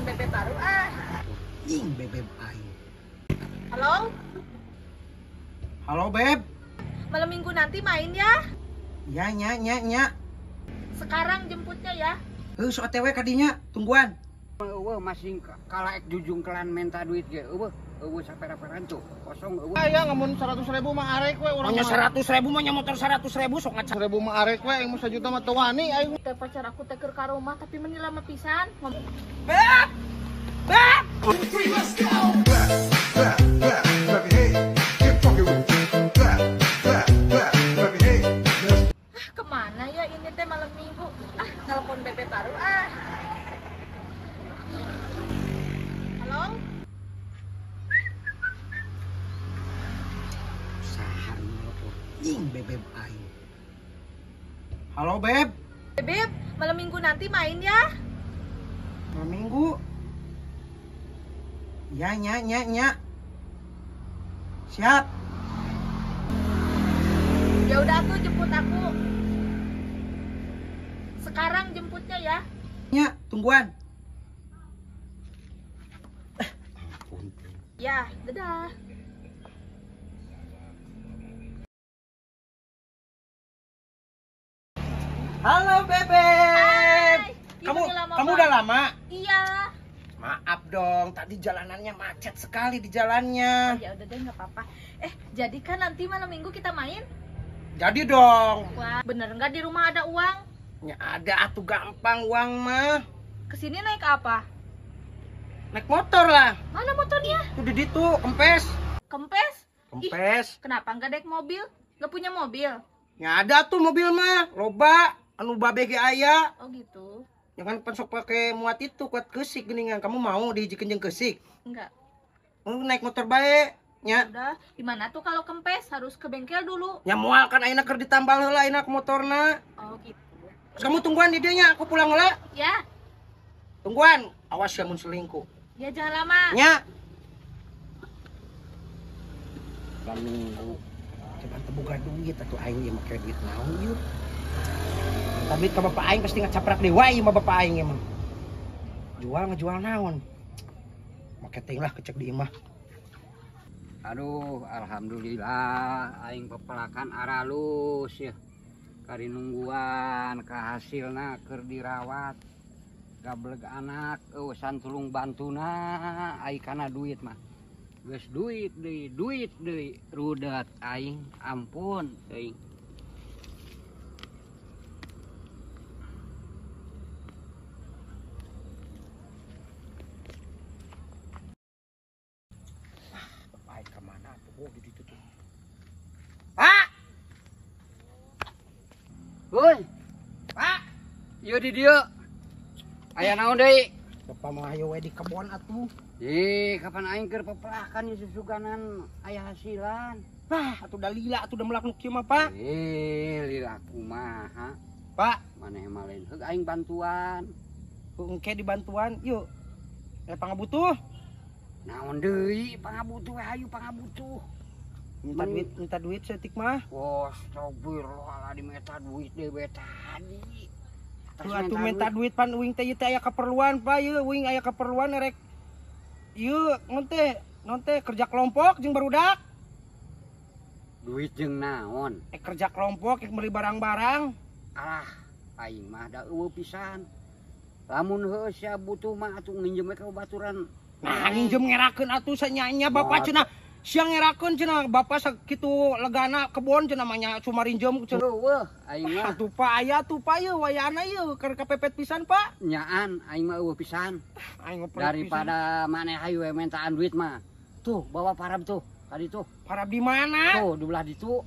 bebek baru ah. Bebek aing. Halo? Halo beb. Malam minggu nanti main ya? Ya nya. Sekarang jemputnya ya? So OTW kadinya tungguan. Eueuh masing kalaek jujung kelan menta duit ge. Eueuh sapera-peran tuh. Kosong eueuh. Ya ngamun 100.000 mah arek we urang. Nya 100.000 mah nya motor 100.000 sok ngaca. 100.000 mah arek we yang 1 juta mah teu wani aing. Teh pacar aku teh keur ka rumah tapi meni lama pisan. Beb. Beb. Kemana ya ini teh malam minggu? Telepon bebek baru ah. Halo? Saha nelpon. Bebek aing. Halo beb. Beb, malam minggu nanti main ya? Malam minggu. Ya nya. Siap. Ya udah aku jemput aku. Sekarang jemputnya ya? Nya tungguan. Ya, dadah. Halo bebek. Hai. Kamu Ini lama kamu banget. udah lama? Iya. Maaf dong, tadi jalanannya macet sekali di Oh, jalannya. ya udah deh nggak apa-apa. Jadi kan nanti malam minggu kita main? Jadi dong. Wah, bener nggak di rumah ada uang? Ya ada atuh gampang uang mah. Kesini naik apa? Naik motor lah. Mana motornya? Tuh di situ, kempes. Kempes? Ih, Kempes. kenapa nggak naik mobil? Nggak punya mobil? Ya ada tuh mobil mah, loba. Anu babe ge aya. Oh gitu. Jangan pensok pakai muat itu kuat kesik geningan. Kamu mau dihijikeun jeung kesik? Enggak. Naik motor bae. Nya. Udah, gimana tuh kalau kempes harus ke bengkel dulu? Nya moal kan ayeuna keur ditambal heula ayeuna ke motorna. Oh gitu. Terus kamu tungguan di dieu nya, aku pulang heula. Ya, Tungguan, awas ya mun selingkuh. ya jangan lama. Nya. Minggu. Coba terbuka duit atuh aing ieu make duit naon ieu. Tapi ka bapak aing pasti ngacaprak dewa ieu mah bapak aing emang. Ngejual naon? Make teuing lah kecek di imah. Aduh, alhamdulillah aing pepelakan aralus ya. Kari nungguan kahasilna keur dirawat. Gableg anak eueusan tulung bantuna ai kana duit mah. Geus duit deui rudet aing ampun teuing. Aing ka mana tuh? Oh, di ditu tuh. Pak! Heuy, Pak! ieu di dieu. Aya naon deui? Bapak mah ayo we di kebon atuh. Kapan aing keur pepelakan ieu susuganan aya hasilan. Nah, atuh da lila atuh da melak nu kieu mah, Pak. Lila kumaha? Pak, Maneh mah lain heug aing bantuan. engke dibantuan, yuk. Pangabutuh. Naon deui pangabutuh we hayu pangabutuh. Minta duit setik mah. Astagfirullahaladzim eta duit dewe tadi. Tuh atuh minta duit pan uing teh ieu teh aya keperluan, Pak. Ieu uing aya keperluan rek. Ieu non teh kerja kelompok jeung barudak. Duit jeung naon? Kerja kelompok beli barang-barang. Alah, aing mah da eueuh pisan. Lamun heuh sia butuh mah atuh nginjem ka baturan. Nah, nginjem ngerakeun atuh sanyanya bapak cenah. Siang ngerakeun cenah bapak sakitu legana kebon cenah mah cuma rinjem cenah. Eueuh, aing mah Atuh Pak aya tuh Pak ieu wayana ieu keur kapepet pisan Pak. nyaan aing mah eueuh pisan. Aing mah Daripada maneh hayu we mentaan duit mah. Tuh, bawa parab tuh. Tadi tuh. parab di mana? Tuh, di belah ditu.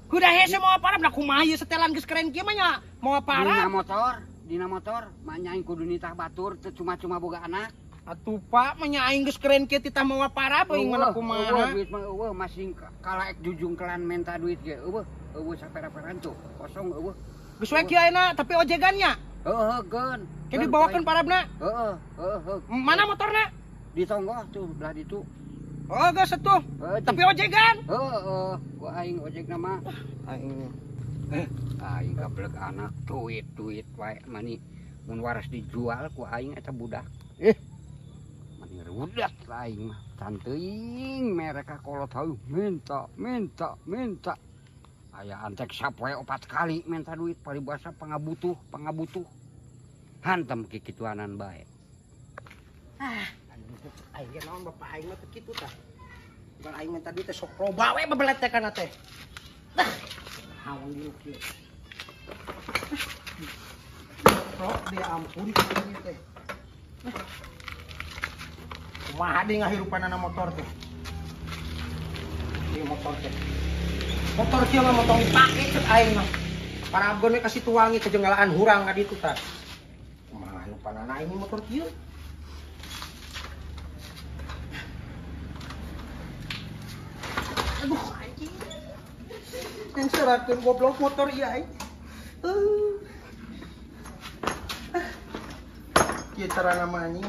Kuda hese mau parab da kumaha ieu setelan geus keren kieu mah nya. Mau parab. Dina motor, manya aing kudu nitah batur teu cuma-cuma boga anak. Atuh Pak mah nya aing geus keren kieu titah mau parab aing mah kumaha. Duit mah eueuh masing kalaek jujung kelan menta duit ge. Eueuh sapera-peran tuh. Kosong eueuh. Geus we kieu ayeuna tapi ojegan nya. Heuh, geun. Ke dibawakeun parabna. Heeh. Mana motorna? Di tonggo tuh belah ditu. Oh geus atuh. Tapi ojegan. Heeh, ku aing ojek nama. Aing Aing gablek anak duit wae mani mun waras dijual ku aing eta budak. Mending rudat aing mah. Canting mereka kolot hayu minta. Aya antek sapoe 4 kali minta duit paribasa pangabutuh. Hantem kikituanan bae. Aduh, aing ge naon bapak aing mah teh kitu tah. Bukan aing minta duit teh sok loba we babeletekan teh. Tah, hawan di kieu. Rok dia ampun kieu teh. Kumaha deui ngahirupanana motor teh. Ieu motor teh. Motor kieu mah motor dipake ceuk aing mah. Paragon we kasih tuangi kejenggalaan hurang ka ditu tah. Kumaha hirupanana ini motor kieu? Aduh, anjing. Yang serakeun goblok motor ieu aing. Kieu cara nama anjing.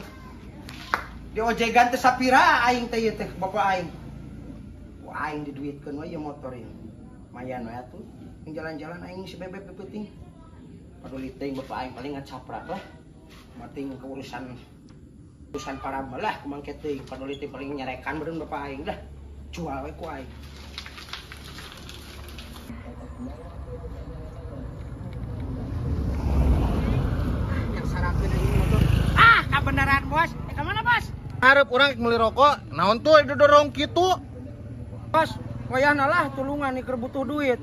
Di ojegan teh sapira aing teh ieu teh bapak aing. Wah aing diduitkeun we ieu motor ieu. Mayan we atuh. Yang jalan-jalan aing si bebek peuting. Paduli teh bapak aing paling ngacaprak lah. Mating keurusan para belah kumangke teuing. Paduli teh paling nyarekan beureun bapak aing dah. Jual we ku aing. Yang sarakeun ini motor. Kebenaran bos. Kemana bos? Arep urang meuli rokok, naon tuh didorong kitu? Bos, wayahna lah tulungan nih keur butuh duit.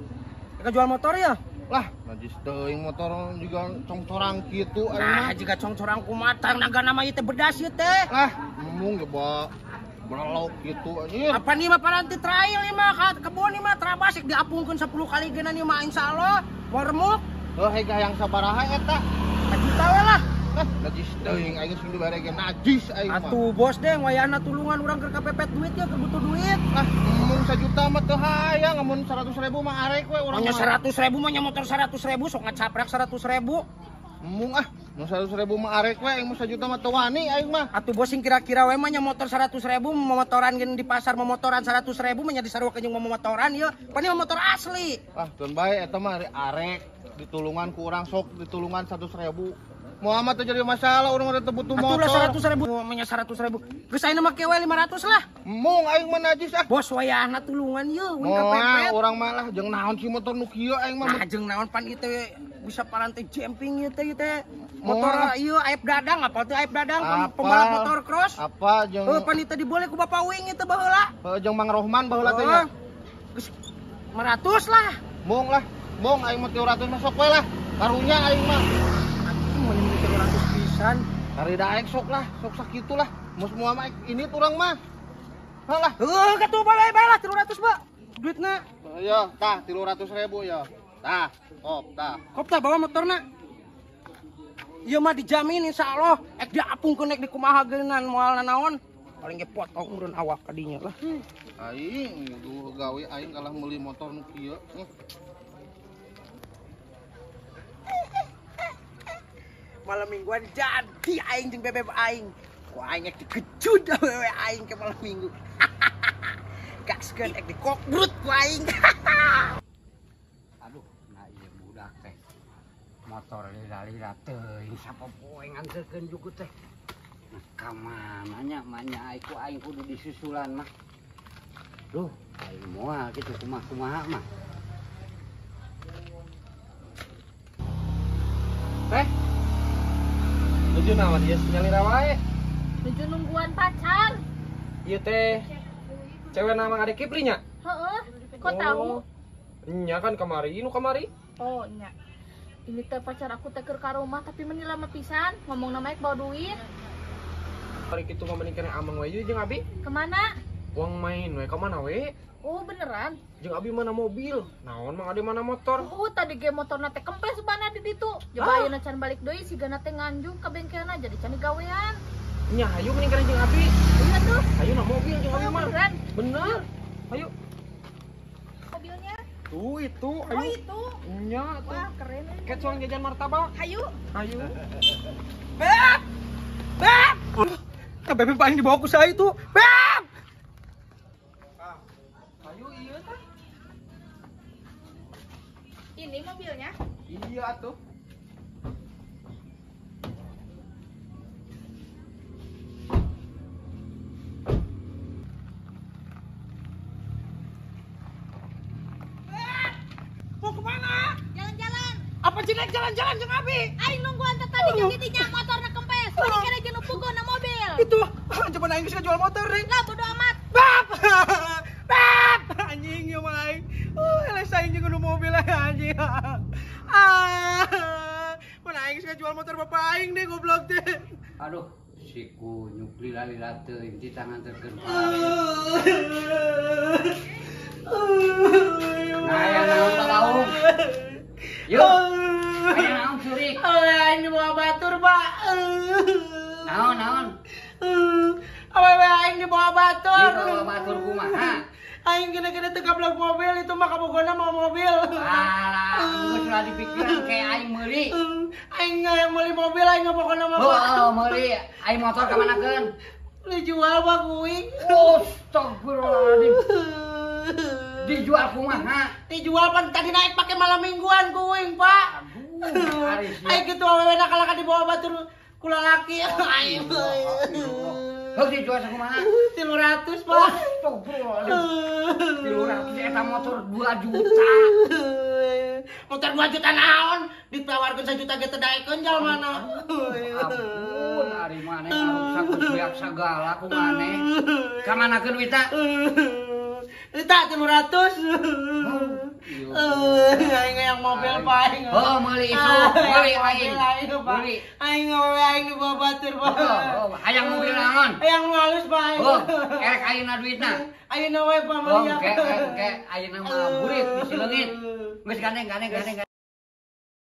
Ka jual motor ya? Lah, najis teuing motor juga congcorang kitu aing Nah, mah. jika congcorang kumatang naga nama ieu teh bedas ieu teh. Lah, mung ge ba belok kitu anjir. Apa nih mah paranti trail ieu mah ka kebun ieu mah terabas diapungkeun 10 kali geuna ieu mah insyaallah. Moal remuk. Heuh hayang sabaraha eta? 4 juta we lah. Najis teuing aing geus dibere ge najis aing mah. Atuh bos deh wayahna tulungan urang keur kapepet duit ya keur butuh duit. Lah, mun 1 juta mah teu hayang, mun 100.000 mah arek we urang Nya mah. 100.000 mah nya motor 100.000 sok ngacaprak 100.000. Mun mun 100.000 mah arek we, aing mah 1 juta mah teu wani aing mah. Atuh bos sing kira-kira we mah nya motor 100.000 memotoran geun di pasar memotoran 100.000 mah nya disarua jeung memotoran ieu. Pani motor asli. Ah, teu bae eta mah arek ditulungan ku urang sok ditulungan 100.000. Muhammad terjadi masalah urang teh butuh Atuh motor. lah 100.000 mah nya 100.000. Geus ayeuna make we 500 lah. Mung aing mah najis ah. Bos wayahna tulungan yeuh mun Moal kapepet. urang mah lah jeung naon si motor nu kieu aing mah. Nah jeung naon pan ieu teh bisa paranti jumping ieu teh motor ieu aib dadang apa teh aib dadang pembalap motor cross. Apa jeung Pan ieu teh diboleh ku Bapak Wing ieu teh baheula. jeung Mang Rohman baheula teh nya. Geus 500 lah. Mung lah. Mung aing mah 300 masuk we lah. Karunya aing mah. Mun 300 pisan. Hari daek sok lah, sok sakitu lah. Mus moal mah ini urang mah. Halah. Katuh bae lah 300 ba. Duitna. Ya, tah 300.000 ya. Tah, tah. Kop tah bawa motorna. Ieu mah dijamin insyaallah ek diapungkeun ek di kumaha geunan moal naon. Paling ge potong urun awak kadinya lah. Aing duh gawe aing kalah meuli motor nu kieu. Malam mingguan jadi aing jeung bebek aing. Ku aing ek dikejut awewe aing ke malam minggu. Gaskeun ek dikokbrut ku aing. Aduh, nah ieu budak teh. Motor lila-lila teuing sapopoe nganteukeun juku teh. Nah, ka mana nya aing kudu disusulan mah. Duh, aing moal kitu kumaha mah. Teh. Tujuh naon ieu nyalira wae. Tujuh nungguan pacar. Ieu teh cewek nama Ade Kipli nya? Heeh. Kok tahu? Nya kan kamari, nu kamari. Oh, nya. Ini teh pacar aku teh keur ka rumah tapi meni lama pisan, ngomong namanya bawa duit. Hari kitu ngomongin kene amang we jeung Abi. Kemana? Uang main we ka mana we? Oh, beneran? Jeung Abi mana mobil. Naon mang Ade mana motor? Oh, tadi ge motorna teh kempes bana di ditu. Coba ayeuna can balik deui sigana teh nganjung ka bengkelna jadi can gawean. Nya hayu mending kana jeung Abi. Iya tuh. Hayu na mobil jeung Abi Oh, mah. beneran? Bener. Hayu. Mobilnya? Tuh itu, Oh, hayu. itu. Nya tuh. Wah, keren. Kayak soal jajan martabak. Hayu. Hayu. Beb! Beb! Nah, bebek paling dibawa ku saya itu. Beb! Hayu iya tah. Ini mobilnya? Iya tuh. jalan-jalan jeung abi. Aing nungguan teh tadi jeung didinya motorna kempes. Balik kene jeung nupukeun na mobil. Itu, coba aing geus jual motor deh. Lah bodo amat. Bab. Bab. Anjing ya mai. Eleh saing jeung nu mobil anjing. Mana aing geus jual motor bapak aing deh goblok teh. Aduh, si kunyuk lila-lila teuing di tangan terkeun. Nah, ya naon palaung. Yuk. Aya naon curik. Aing dibawa batur, Pak. Naon. Awewe aing dibawa batur. Dibawa batur kumaha? Aing gede-gede teu gablok mobil itu mah kabogona mau mobil. Alah, geus ulah dipikiran kayak aing meuli. Aing yang meuli mobil aing pokona mah. Oh, meuli. Aing motor ka manakeun? Dijual Pak kuing. Astagfirullahaladzim. Dijual kumaha? Dijual pan tadi naik pakai malam mingguan kuing, Pak. Aduh, Aris. Aing kitu awewe nakalakan dibawa batur kula laki. Aing. Heuh dijual sakumaha? 300, Pak. Astagfirullahaladzim. 300 eta motor 2 juta. Motor 2 juta naon? Ditawarkeun 1 juta ge teu daekeun jalmana. Ampun, ari maneh ngarusak geus beak sagala ku maneh. Ka manakeun wita? Eta 300. Aing yang mobil Pak aing. Oh, meuli itu. Meuli aing. Meuli. Aing aing dibawa batur Pak. Oh, hayang mobil naon? Yang nu halus Pak aing. Oh, erek ayeuna duitna. Ayeuna we Pak Oh, meuli. ke ayeuna mah burit bisi leungit. Geus gandeng.